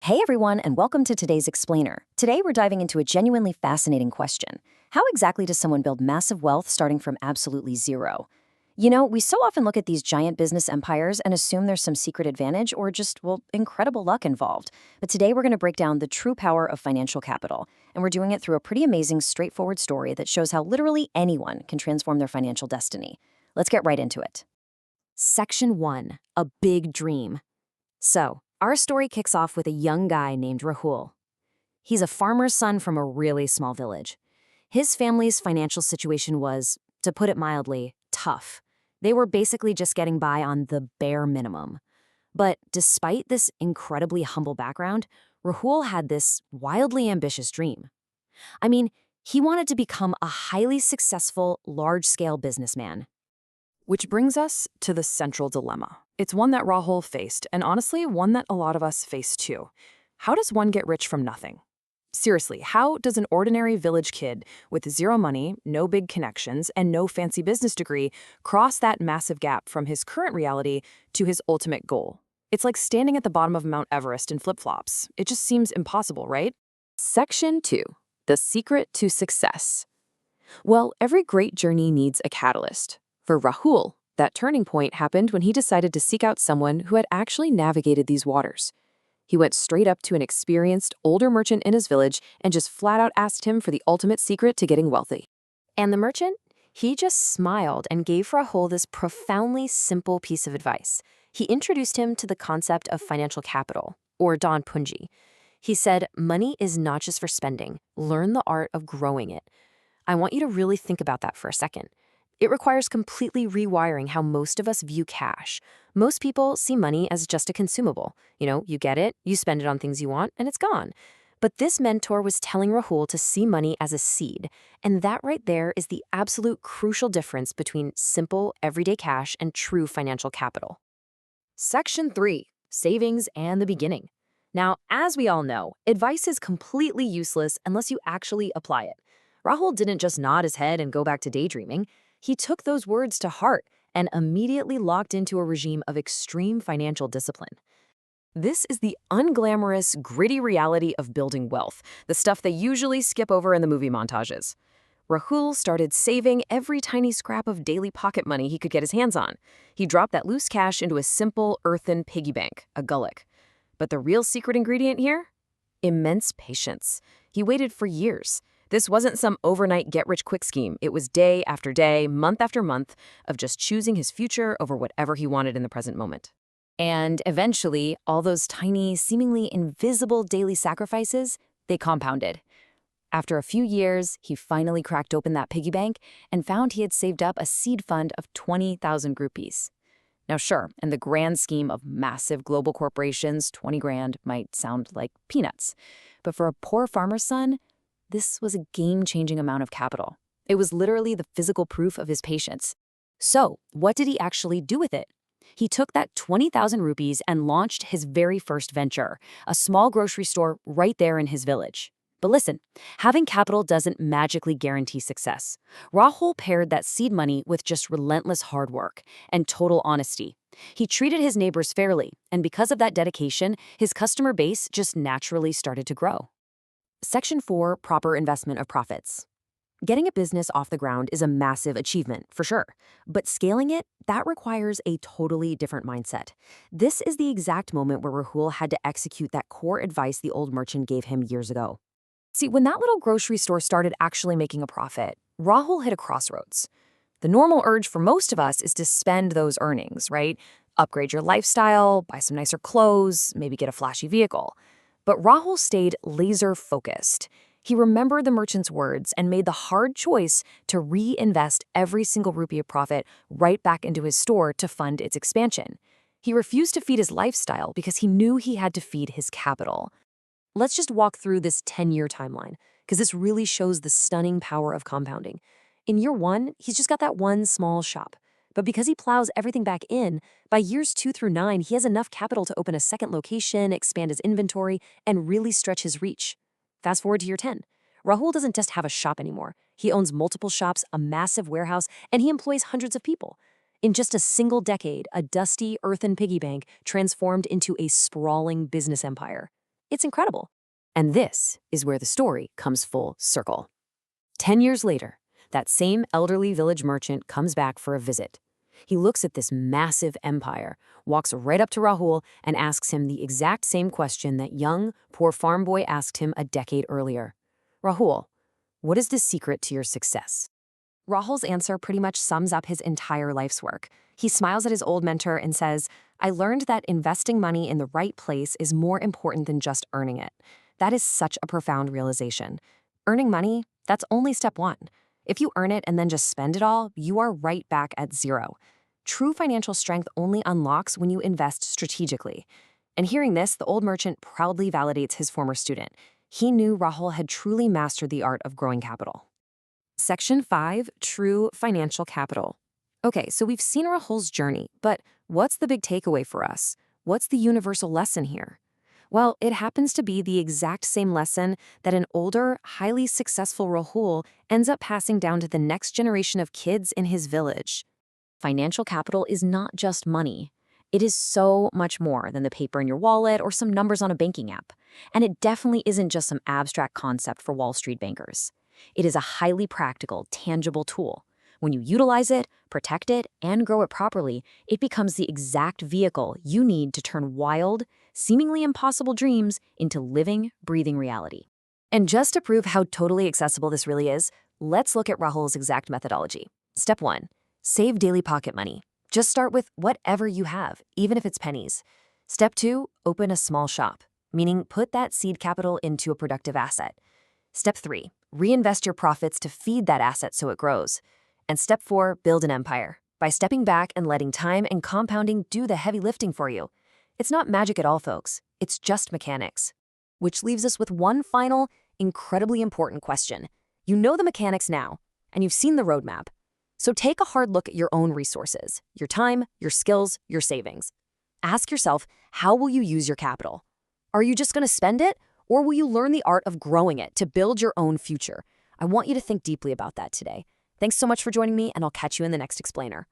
Hey everyone, and welcome to today's Explainer. Today we're diving into a genuinely fascinating question. How exactly does someone build massive wealth starting from absolutely zero? We so often look at these giant business empires and assume there's some secret advantage or just, well, incredible luck involved. But today we're going to break down the true power of financial capital, and we're doing it through a pretty amazing, straightforward story that shows how literally anyone can transform their financial destiny. Let's get right into it. Section 1: A Big Dream. So, our story kicks off with a young guy named Rahul. He's a farmer's son from a really small village. His family's financial situation was, to put it mildly, tough. They were basically just getting by on the bare minimum. But despite this incredibly humble background, Rahul had this wildly ambitious dream. I mean, he wanted to become a highly successful, large-scale businessman. Which brings us to the central dilemma. It's one that Rahul faced, and honestly, one that a lot of us face too. How does one get rich from nothing? Seriously, how does an ordinary village kid with zero money, no big connections, and no fancy business degree cross that massive gap from his current reality to his ultimate goal? It's like standing at the bottom of Mount Everest in flip-flops. It just seems impossible, right? Section 2: The Secret to Success. Well, every great journey needs a catalyst. For Rahul, that turning point happened when he decided to seek out someone who had actually navigated these waters. He went straight up to an experienced, older merchant in his village and just flat out asked him for the ultimate secret to getting wealthy. And the merchant? He just smiled and gave Rahul this profoundly simple piece of advice. He introduced him to the concept of financial capital, or Don Punji. He said, money is not just for spending. Learn the art of growing it. I want you to really think about that for a second. It requires completely rewiring how most of us view cash. Most people see money as just a consumable. You get it, you spend it on things you want, and it's gone. But this mentor was telling Rahul to see money as a seed. And that right there is the absolute crucial difference between simple, everyday cash and true financial capital. Section 3: Savings and the Beginning. Now, as we all know, advice is completely useless unless you actually apply it. Rahul didn't just nod his head and go back to daydreaming. He took those words to heart and immediately locked into a regime of extreme financial discipline. This is the unglamorous, gritty reality of building wealth, the stuff they usually skip over in the movie montages. Rahul started saving every tiny scrap of daily pocket money he could get his hands on. He dropped that loose cash into a simple earthen piggy bank, a gullik. But the real secret ingredient here? Immense patience. He waited for years. This wasn't some overnight get-rich-quick scheme. It was day after day, month after month, of just choosing his future over whatever he wanted in the present moment. And eventually, all those tiny, seemingly invisible daily sacrifices, they compounded. After a few years, he finally cracked open that piggy bank and found he had saved up a seed fund of 20,000 rupees. Now sure, in the grand scheme of massive global corporations, 20 grand might sound like peanuts. But for a poor farmer's son, this was a game-changing amount of capital. It was literally the physical proof of his patience. So, what did he actually do with it? He took that 20,000 rupees and launched his very first venture, a small grocery store right there in his village. But listen, having capital doesn't magically guarantee success. Rahul paired that seed money with just relentless hard work and total honesty. He treated his neighbors fairly, and because of that dedication, his customer base just naturally started to grow. Section 4: Proper investment of profits. Getting a business off the ground is a massive achievement, for sure. But scaling it, that requires a totally different mindset. This is the exact moment where Rahul had to execute that core advice the old merchant gave him years ago. See, when that little grocery store started actually making a profit, Rahul hit a crossroads. The normal urge for most of us is to spend those earnings, right? Upgrade your lifestyle, buy some nicer clothes, maybe get a flashy vehicle. But Rahul stayed laser-focused. He remembered the merchant's words and made the hard choice to reinvest every single rupee of profit right back into his store to fund its expansion. He refused to feed his lifestyle because he knew he had to feed his capital. Let's just walk through this 10-year timeline, because this really shows the stunning power of compounding. In year 1, he's just got that one small shop. But because he plows everything back in, by years 2 through 9, he has enough capital to open a second location, expand his inventory, and really stretch his reach. Fast forward to year 10. Rahul doesn't just have a shop anymore. He owns multiple shops, a massive warehouse, and he employs hundreds of people. In just a single decade, a dusty earthen piggy bank transformed into a sprawling business empire. It's incredible. And this is where the story comes full circle. 10 years later, that same elderly village merchant comes back for a visit. He looks at this massive empire, walks right up to Rahul, and asks him the exact same question that young, poor farm boy asked him a decade earlier. Rahul, what is the secret to your success? Rahul's answer pretty much sums up his entire life's work. He smiles at his old mentor and says, "I learned that investing money in the right place is more important than just earning it." That is such a profound realization. Earning money, that's only step one. If you earn it and then just spend it all, you are right back at zero. True financial strength only unlocks when you invest strategically. And hearing this, the old merchant proudly validates his former student. He knew Rahul had truly mastered the art of growing capital. Section 5, True Financial Capital. Okay, so we've seen Rahul's journey, but what's the big takeaway for us? What's the universal lesson here? Well, it happens to be the exact same lesson that an older, highly successful Rahul ends up passing down to the next generation of kids in his village. Financial capital is not just money. It is so much more than the paper in your wallet or some numbers on a banking app. And it definitely isn't just some abstract concept for Wall Street bankers. It is a highly practical, tangible tool. When you utilize it, protect it, and grow it properly, it becomes the exact vehicle you need to turn wild, seemingly impossible dreams into living, breathing reality. And just to prove how totally accessible this really is, let's look at Rahul's exact methodology. Step 1, save daily pocket money. Just start with whatever you have, even if it's pennies. Step 2, open a small shop, meaning put that seed capital into a productive asset. Step 3, reinvest your profits to feed that asset so it grows. And step 4, build an empire by stepping back and letting time and compounding do the heavy lifting for you. It's not magic at all, folks. It's just mechanics. Which leaves us with one final, incredibly important question. You know the mechanics now, and you've seen the roadmap. So take a hard look at your own resources, your time, your skills, your savings. Ask yourself, how will you use your capital? Are you just going to spend it, or will you learn the art of growing it to build your own future? I want you to think deeply about that today. Thanks so much for joining me, and I'll catch you in the next explainer.